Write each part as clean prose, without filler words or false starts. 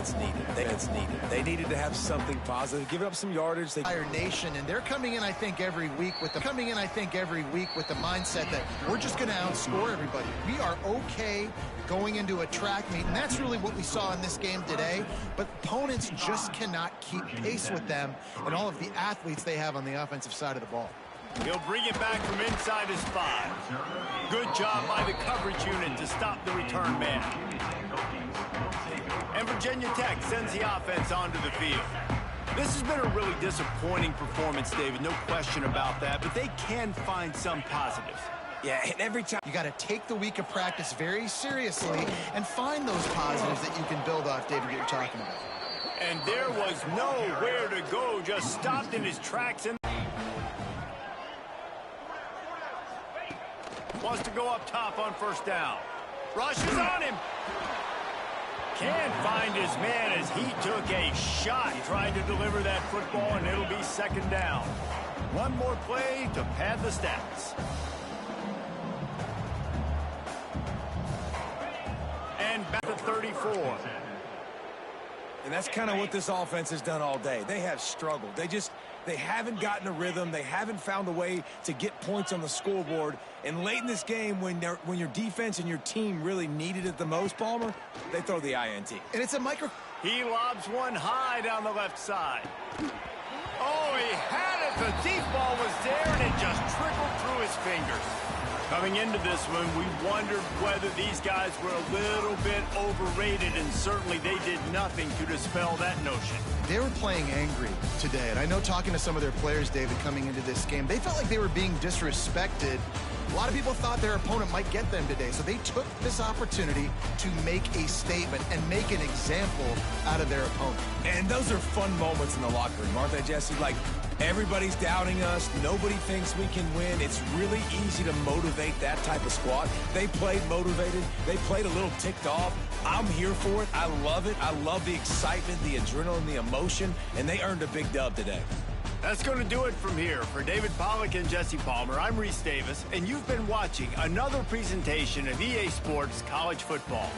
defense needed. They needed to have something positive, give up some yardage. Entire nation, and they're coming in, I think, every week with the mindset that we're just going to outscore everybody. We are okay going into a track meet, and that's really what we saw in this game today. But opponents just cannot keep pace with them and all of the athletes they have on the offensive side of the ball. He'll bring it back from inside his 5. Good job by the coverage unit to stop the return man. And Virginia Tech sends the offense onto the field. This has been a really disappointing performance, David, no question about that, but they can find some positives. Yeah, and every time you got to take the week of practice very seriously and find those positives that you can build off, David, that you're talking about. And there was nowhere to go, just stopped in his tracks and wants to go up top on first down. Rushes on him. Can't find his man as he took a shot. He tried to deliver that football, and it'll be second down. One more play to pad the stats. And back to 34. And that's kind of what this offense has done all day. They have struggled. They haven't gotten a rhythm. They haven't found a way to get points on the scoreboard. And late in this game, when your defense and your team really needed it the most, Palmer, they throw the INT. And it's a micro. He lobs one high down the left side. Oh, he had it. The deep ball was there, and it just trickled through his fingers. Coming into this one, we wondered whether these guys were a little bit overrated, and certainly they did nothing to dispel that notion. They were playing angry today, and I know talking to some of their players, David, coming into this game, they felt like they were being disrespected. A lot of people thought their opponent might get them today, so they took this opportunity to make a statement and make an example out of their opponent. And those are fun moments in the locker room, aren't they, Jesse? Like, everybody's doubting us. Nobody thinks we can win. It's really easy to motivate that type of squad. They played motivated. They played a little ticked off. I'm here for it. I love it. I love the excitement, the adrenaline, the emotion, and they earned a big dub today. That's going to do it from here. For David Pollack and Jesse Palmer, I'm Reese Davis, and you've been watching another presentation of EA Sports College Football.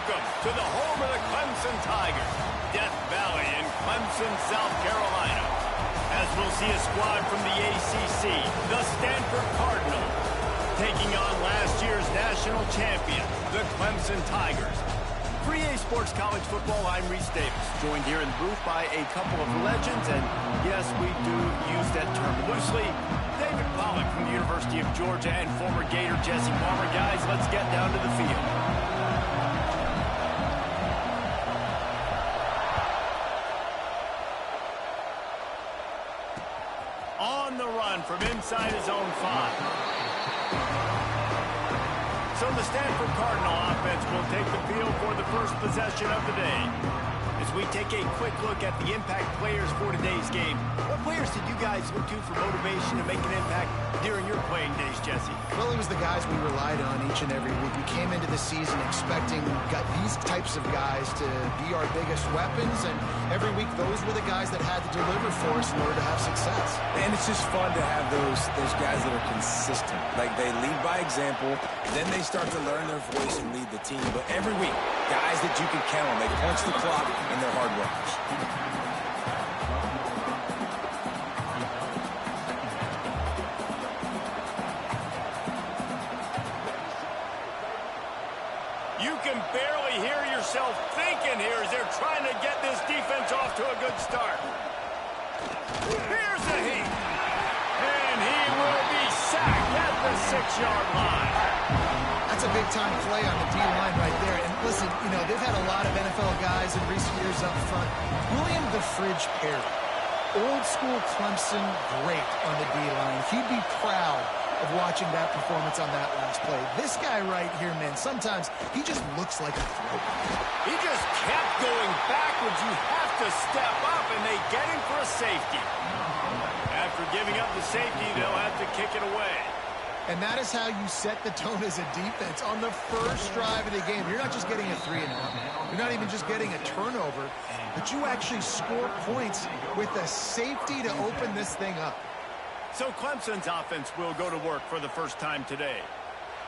Welcome to the home of the Clemson Tigers, Death Valley in Clemson, South Carolina. As we'll see a squad from the ACC, the Stanford Cardinals, taking on last year's national champion, the Clemson Tigers. For EA Sports College Football, I'm Reese Davis, joined here in the booth by a couple of legends, and yes, we do use that term loosely. David Pollack from the University of Georgia and former Gator Jesse Palmer. Guys, let's get down to the field. On the run from inside his own 5. So the Stanford Cardinal offense will take the field for the first possession of the day. As we take a quick look at the impact players for today's game, what players did you guys look to for motivation to make an impact during your playing days, Jesse? Well, it was the guys we relied on each and every week. We came into the season expecting these types of guys to be our biggest weapons, and every week those were the guys that had to deliver for us in order to have success. And it's just fun to have those guys that are consistent. Like, they lead by example, then they start to learn their voice and lead the team. But every week, guys that you can count on, they punch the clock and they're hard workers. You can barely hear yourself thinking here as they're trying to get this defense off to a good start. Here's the heat. And he will be sacked at the 6-yard line. That's a big-time play on the D-line right there. And listen, you know, they've had a lot of NFL guys in recent years up front. William the Fridge Perry, old-school Clemson great on the D-line. He'd be proud of watching that performance on that last play. This guy right here, man, sometimes he just looks like a throwback. He just kept going backwards. You have to step up, and they get him for a safety. After giving up the safety, they'll have to kick it away. And that is how you set the tone as a defense on the first drive of the game. You're not just getting a 3-and-out. You're not even just getting a turnover, but you actually score points with a safety to open this thing up. So Clemson's offense will go to work for the first time today.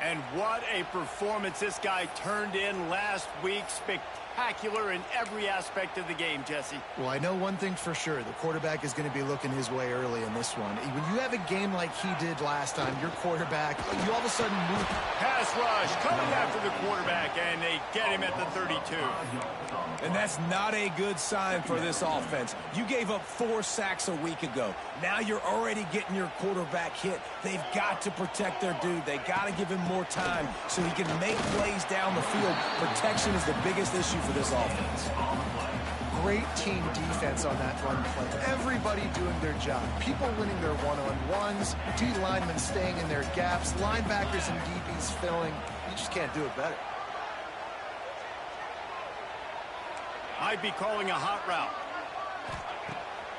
And what a performance this guy turned in last week. Spectacular in every aspect of the game, Jesse. Well, I know one thing for sure. The quarterback is going to be looking his way early in this one. When you have a game like he did last time, your quarterback, you all of a sudden move. Pass rush coming after the quarterback, and they get him at the 32. And that's not a good sign for this offense. You gave up 4 sacks a week ago. Now you're already getting your quarterback hit. They've got to protect their dude. They got to give him more time so he can make plays down the field. Protection is the biggest issue for this offense. Great team defense on that run play. Everybody doing their job. People winning their one-on-ones, D linemen staying in their gaps, linebackers and DBs filling. You just can't do it better. I'd be calling a hot route.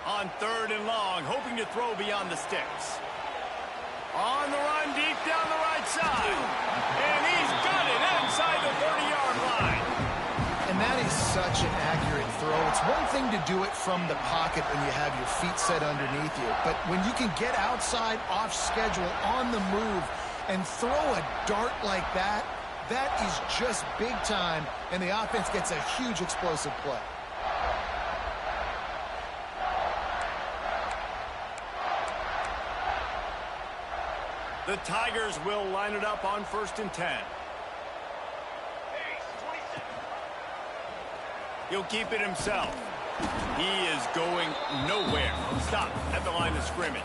On 3rd and long, hoping to throw beyond the sticks. On the run, deep down the right side. And he's got it inside the 30-yard line. And that is such an accurate throw. It's one thing to do it from the pocket when you have your feet set underneath you. But when you can get outside, off schedule, on the move, and throw a dart like that, that is just big time, and the offense gets a huge explosive play. The Tigers will line it up on 1st and 10. He'll keep it himself. He is going nowhere. Stop at the line of scrimmage.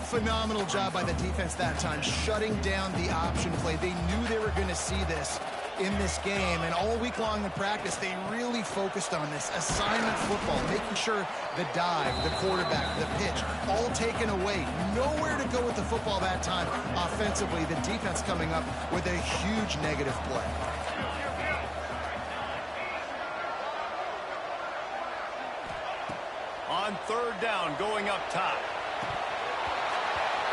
Phenomenal job by the defense that time, shutting down the option play. They knew they were going to see this in this game, and all week long in practice, they really focused on this assignment football, making sure the dive, the quarterback, the pitch, all taken away. Nowhere to go with the football that time. Offensively, the defense coming up with a huge negative play. On 3rd down, going up top.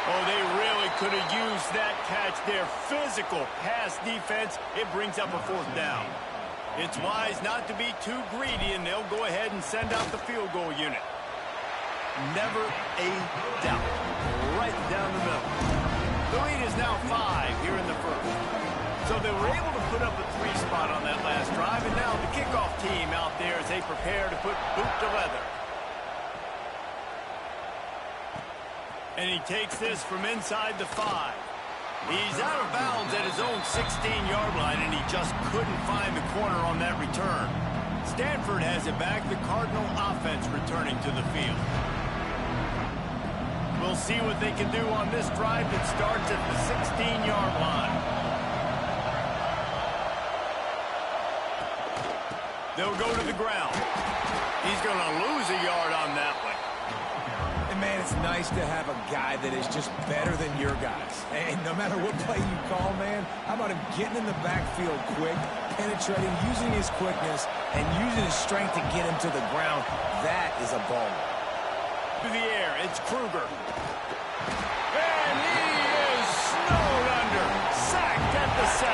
Oh, they really could have used that catch there. Physical pass defense. It brings up a 4th down. It's wise not to be too greedy, and they'll go ahead and send out the field goal unit. Never a doubt. Right down the middle. The lead is now 5 here in the first. So they were able to put up a 3 spot on that last drive, and now the kickoff team out there as they prepare to put boot to leather. And he takes this from inside the 5. He's out of bounds at his own 16-yard line, and he just couldn't find the corner on that return. Stanford has it back, the Cardinal offense returning to the field. We'll see what they can do on this drive that starts at the 16-yard line. They'll go to the ground. He's going to lose a yard on that one. And, man, it's nice to have a guy that is just better than your guys. And no matter what play you call, man, how about him getting in the backfield quick, penetrating, using his quickness, and using his strength to get him to the ground. That is a ball. To the air, it's Kruger. And he is snowed under. Sacked at the 7.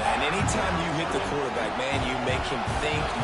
And anytime you hit the quarterback, man, you make him think, you